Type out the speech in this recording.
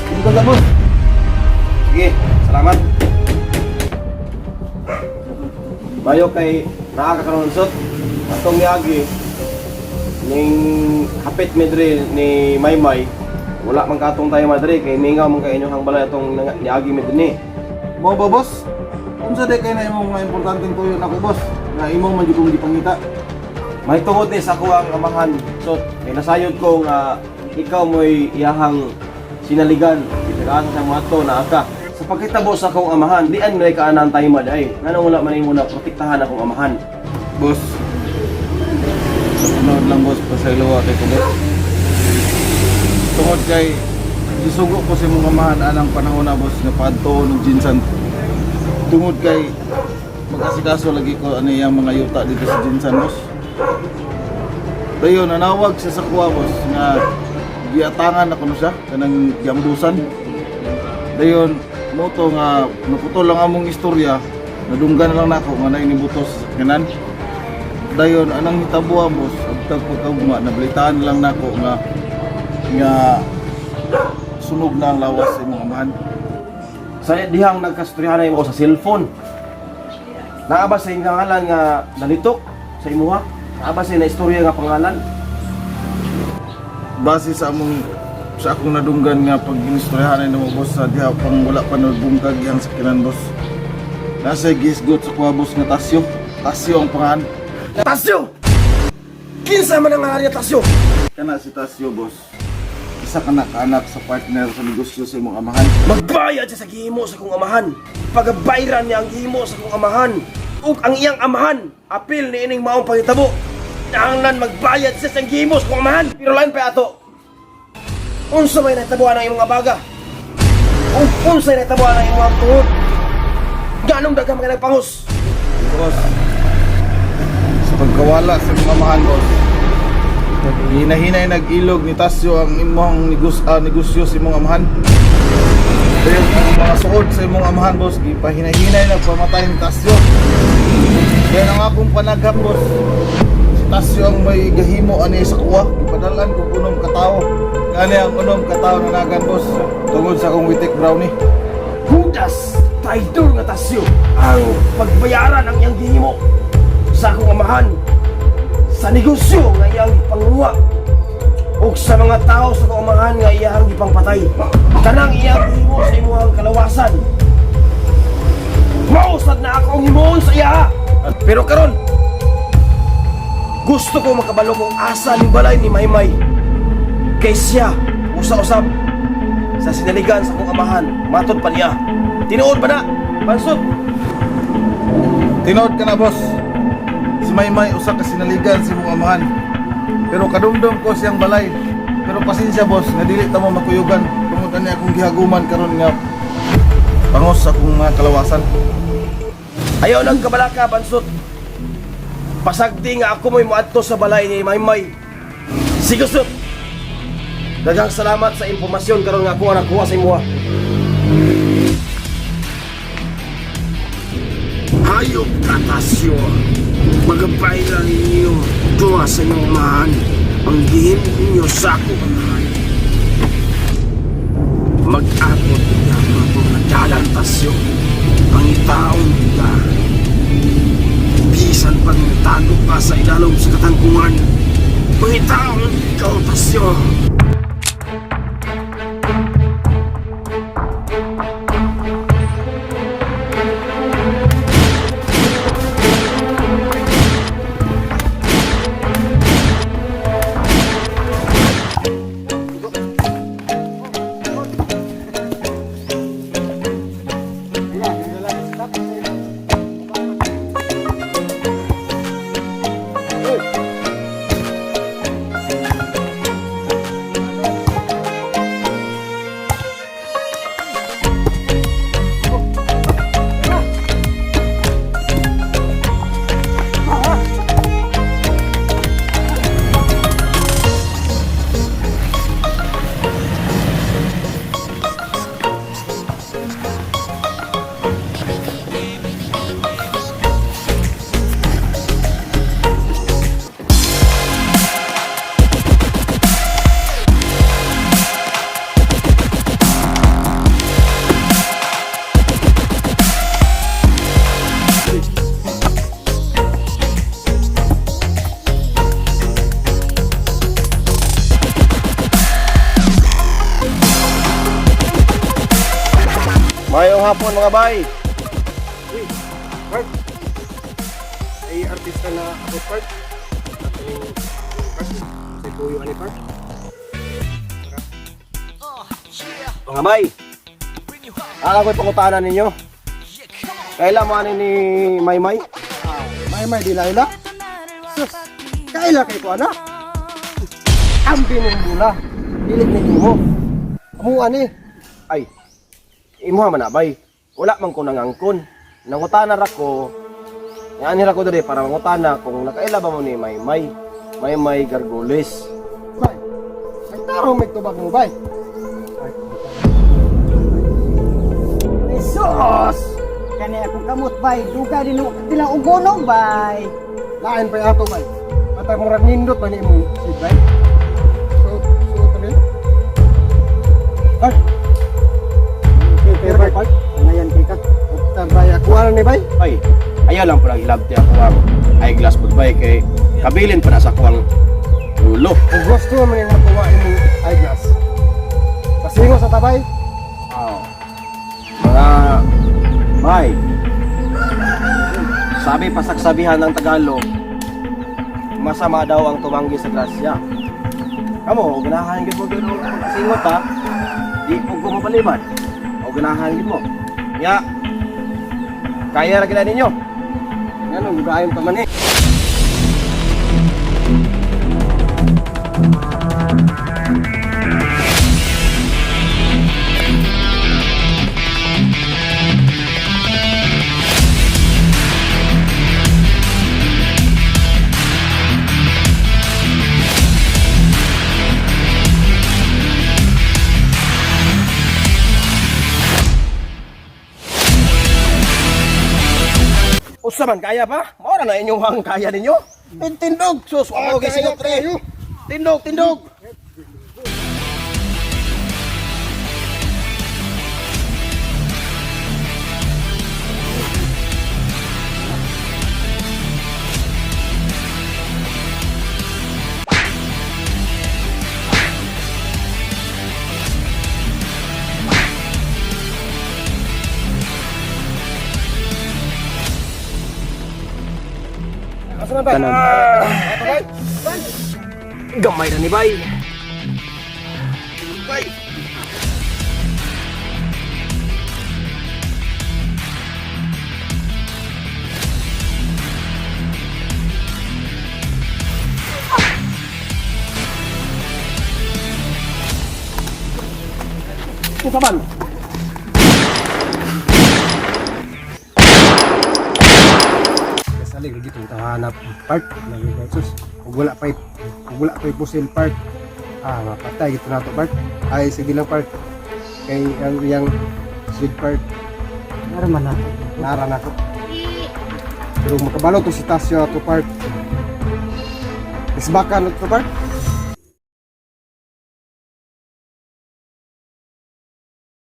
Hindi ka boss. Sige, salamat. Mayo kay nakakakaroon sot. Atong niagi ning hapit medre ni Maymay. Wala man katong tayo madre kay mingaw man kay inyong balay atong niagi medre ni. Mo ba boss? Unsa day kay na imong mga importanteng tuyo nako boss? Na imong man jud kong gipangita. May tungod ni sa kuwang amahan sot. Kay nasayod ko nga ikaw mo'y iyahang sinaligan. Itagaan sa mga to na aka. Sa pagkitabo sa akong amahan, di an may kaanan tayo maday. Nanong wala man mo na protektahan akong amahan. Boss. Sunod lang boss pasaylo kay ko boss. Tungod kay isugo ko sa imong amahan anang panahon na boss nga padto ng Jinsan. Tungod kay mag-asikaso lagi ko ano yung mga yuta dito sa Jinsan boss. Dayon nanawag siya sa kuwa boss nga giatangan ako no siya kanang giambusan. Dayon moto nga naputol lang among istorya, nadunggan lang nako nga nay nibutos sa kanan. Dayon anang hitabuha boss, abtag pagkaguma nabalitaan lang nako nga sunog na ang lawas sa imong amahan. Sa dihang nagkastoryahan na mo sa cellphone. Naaba sa inyong ngalan nga nalitok sa imuha. Naaba sa na istorya nga pangalan. Base sa akong nadunggan nga pag inistoryahan na mo boss sa diha pang wala pa nagbungkag yang sakinan boss. Nasa gisgot sa kuha boss nga Tasyo. Tasyo ang pangalan. Tasyo! Kinsa man ang ngalan niya Tasyo? Kana si Tasyo boss. Isa ka na kaanak sa partner sa negosyo sa imong amahan. Magbayad siya sa gihimo sa kong amahan. Pagabayran niya ang gihimo sa kong amahan. Ug ang iyang amahan, apil ni ining maong pangitabo. Nanglan magbayad siya sa gihimo sa kong amahan. Pero lain pa ato. Unsa may natabuan ang imong abaga? Ug unsa may natabuan ang imong tuhod? Ganong daghang mga nagpangos? Boss. Sa pagkawala sa imong amahan boss. Hinahinay nag-ilog ni Tasyo ang imong negosyo sa imong amahan. Kaya ang mga suod sa imong amahan boss, ipahinay-hinay nagpamatay ni Tasyo. Kaya ang akong panaghap boss, si Tasyo ang may gahimo ani sa kuwa. Ipadalan ko kunom katao. Kani ang kunom katao na nagan boss, tungod sa akong witik brownie. Judas! Traidor nga Tasyo! Ang pagbayaran ang iyang gihimo sa akong amahan sa negosyo nga iyang ipanguha ug sa mga tao sa akong amahan nga iyang ipangpatay. Kanang iyang gihimo sa imuhang kalawasan. Mausad na akong himuon sa iya! Pero karon gusto ko makabalo kong asa ni balay ni Maymay kay siya usa-usab sa sinaligan sa akong amahan. Matod pa niya. Tinuod ba na? Bansot! Tinood ka na boss. Si Maymay usa ka sinaligan si imong amahan. Pero kadumdum ko siyang balay. Pero pasensya boss, nga dili ta mo makuyugan. Tungod ani akong gihaguman karon nga pangos sa akong mga kalawasan. Ayaw lang kabalaka, Bansot. Pasagdi nga ako mo'y muadto sa balay ni Maymay. Sigusot! Daghang salamat sa impormasyon karon nga ako ang nakuha sa imuha. Hayop ka, Tasyo. Magabayran ninyo tuwa sa inyong amahan ang gihim ninyo sa akong amahan. Mag-akot niya mga nagdalan, Tasyo. Pangitaon ka. Bisan pang tago ka sa ilalong sa katangkungan. Pangitaon ikaw, Tasyo. Mayong hapon mga bay. Uy, Park. Ay artista na ako, Park. Park. Sa Puyo ani, Park. Mga bay. Ko'y pangutanan ninyo. Kailan mo ani ni Maymay? May di layla. Sus, kaila kay ko ana. Ambi ng bula. Dilit ni mo. Amo ani. Ay, imo man na bay. Wala man ko nangangkon. Nangutana ra ko. Yan ra ko diri para mangutana kung nakaila ba mo ni Maymay. Maymay Gargoles. Bay. Ay taro may tubag mo, bay. Sos! Kani akong kamot bay, duga din tilang ugonog bay. Lain pa ato, bay. Patay mo rag nindot pa ni mo, si bay. So tabi. Ay. Okay, bay. Ngayon kita. Tabay ako ano ni bay? Bay, ayaw lang pala hilabti ako ang eyeglass po bay kay kabilin pa na sa kuwang ulo. Kung gusto mo yung makuha imong eyeglass. Pasingo sa tabay. Mga bay, sabi pasagsabihan ng Tagalog, masama daw ang tumanggi sa grasya. Kamo, ganahan gid mo gid mo singot ha. Di po ko mapalibad. O ganahan gid mo. Ya. Kaya ra gid ninyo. Ngano gugayon pa man eh. Usa man kaya pa? Mao na inyong hang kaya ninyo. Tindog, sus, wala ko gisingot re. Tindog, tindog. Asa na bay? Gamay na ni bay. Bay. Usaban. Salig lagi itong tahanap part lagi kay sus. Kung wala pa pusil part. Mapatay ito na to part. Ay sige lang part. Kay ang yang sweet part. Narman na. Nara na ko. Pero makabalo to si Tasyo to part. Isbakan to part.